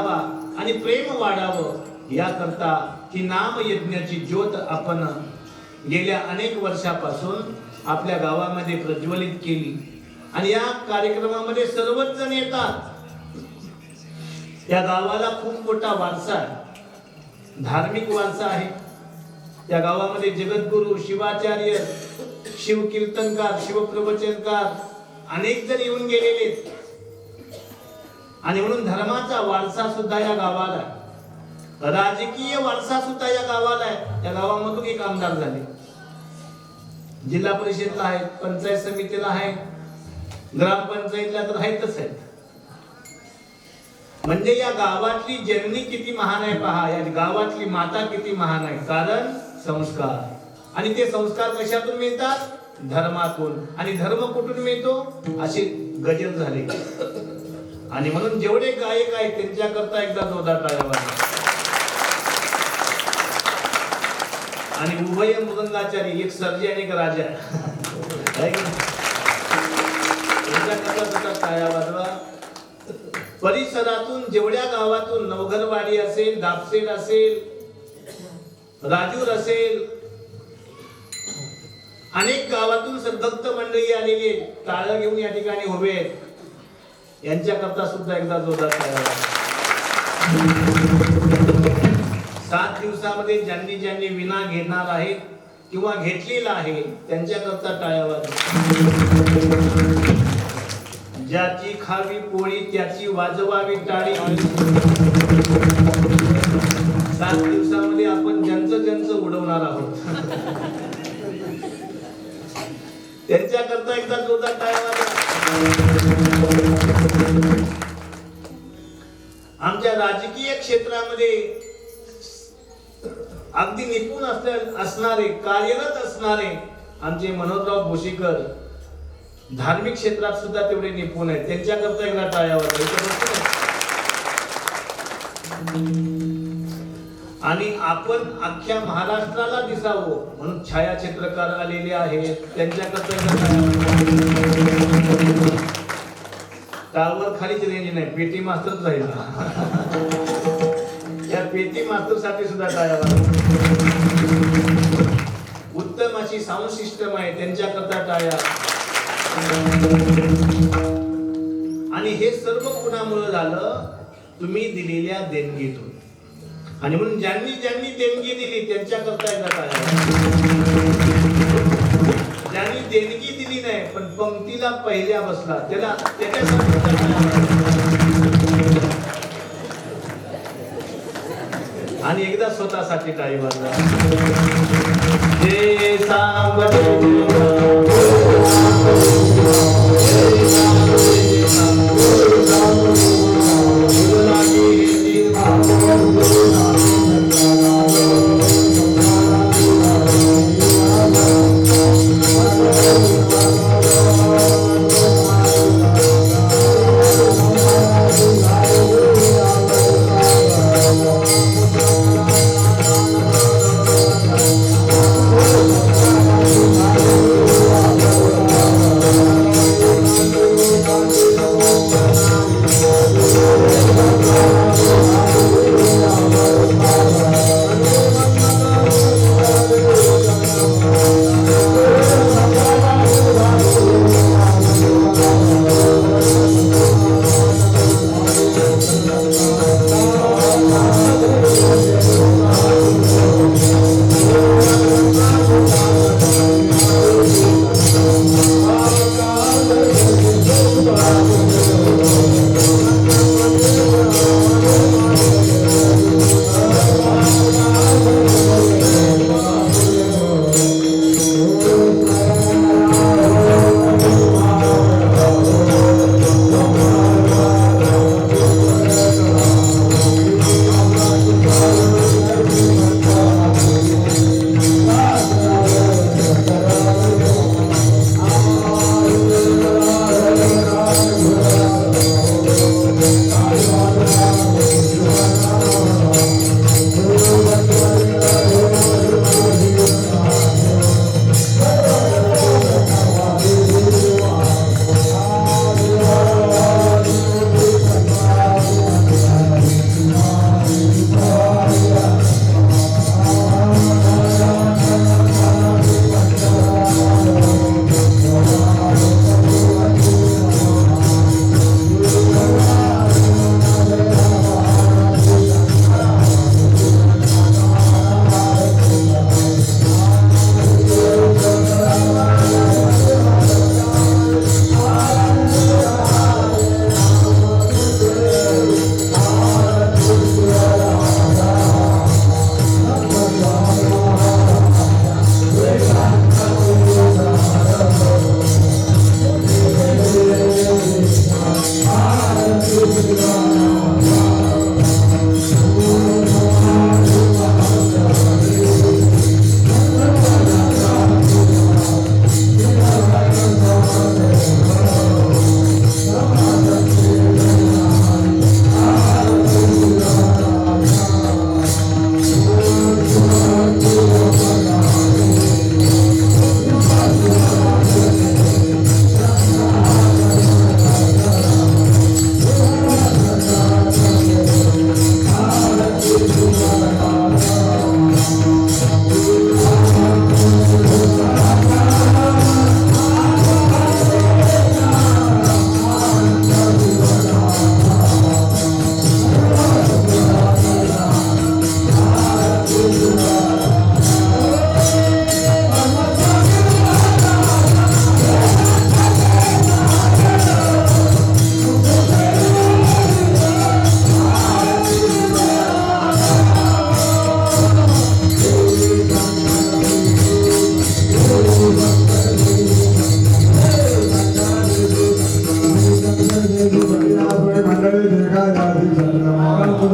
आणि प्रेम वाढावं याकरता ही नाम यज्ञाची ज्योत आपण गेल्या अनेक वर्षापासून आपल्या गावामध्ये प्रज्वलित केली आणि या कार्यक्रमामध्ये सर्वच जण येतात। या गावाला खूप मोठा वारसा आहे, धार्मिक वारसा आहे। या गावामध्ये जगद्गुरु शिवाचार्य, शिवकीर्तनकार, शिवप्रवचनकार अनेक जण येऊन गेलेले आहेत आणि म्हणून धर्माचा वारसा सुद्धा या गावाला आहे, राजकीय वारसा सुद्धा या गावाला आहे। या गावामधून एक आमदार झाले, जिल्हा परिषदला आहेत, पंचायत समितीला आहेत, ग्रामपंचायतला तर आहेतच आहेत। म्हणजे या गावातली जननी किती महान आहे पहा, या गावातली माता किती महान आहे। कारण संस्कार, आणि ते संस्कार कशातून मिळतात? धर्मातून। आणि धर्म कुठून मिळतो? असे गजर झाले। आणि म्हणून जेवढे गायक आहेत त्यांच्याकरता एकदा जोरदार टाळ्या वाजवा। आणि उभय मृदंगाचारी, एक सर्जी आणि एक राजा, त्यांच्याकरता टाळ्या वाजवा। परिसरातून जेवढ्या गावातून नवघरवाडी असेल, दापसेल असेल, राजूर असेल, अनेक गावातून सद्भक्त मंडळी आलेली आहेत, टाळं घेऊन या ठिकाणी उभे आहेत, यांच्याकरता सुद्धा एकदा जोरदार टाळ्या वाजवा। 7 दिवसामध्ये ज्यांनी ज्यांनी विना घेणार आहे किंवा घेतलेला आहे त्यांच्याकरता टाळ्या वाजवा। ज्याची खावी पोळी त्याची वाजवावी टाळी। 7 दिवसामध्ये आपण ज्यांचं उडवणार आहोत त्यांच्याकरता एकदा जोरदार टाळ्या वाजवा। आमच्या राजकीय क्षेत्रामध्ये अगदी निपुण असणारे, कार्यरत असणारे आमचे मनोहरराव भोशीकर धार्मिक क्षेत्रात सुद्धा तेवढे निपुण आहेत, त्यांच्याकरता एकदा टाळ्या वाजवा। आणि आपण अख्ख्या महाराष्ट्राला दिसावं म्हणून छायाचित्रकार आलेले आहेत, त्यांच्याकरता एकदा टाळ्या वाजवा। टावर खालीच रेंज नाही, पेटी मास्तर राहील, या पेटी मास्तर साठी सुद्धा टाळ्या वाजवा। उत्तम अशी साऊंड सिस्टम आहे, त्यांच्याकरता टाळ्या। आणि हे सर्व कुणामुळे झालं? तुम्ही दिलेल्या देणगीतून। आणि म्हणून ज्यांनी ज्यांनी देणगी दिली त्यांच्याकरता एकदा टाळ्या। ज्यांनी देणगी दिली नाही पण पंक्तीला पहिल्या बसला त्याला आणि एकदा स्वतःसाठी टाळी वाजवा। जय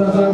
नमस्कार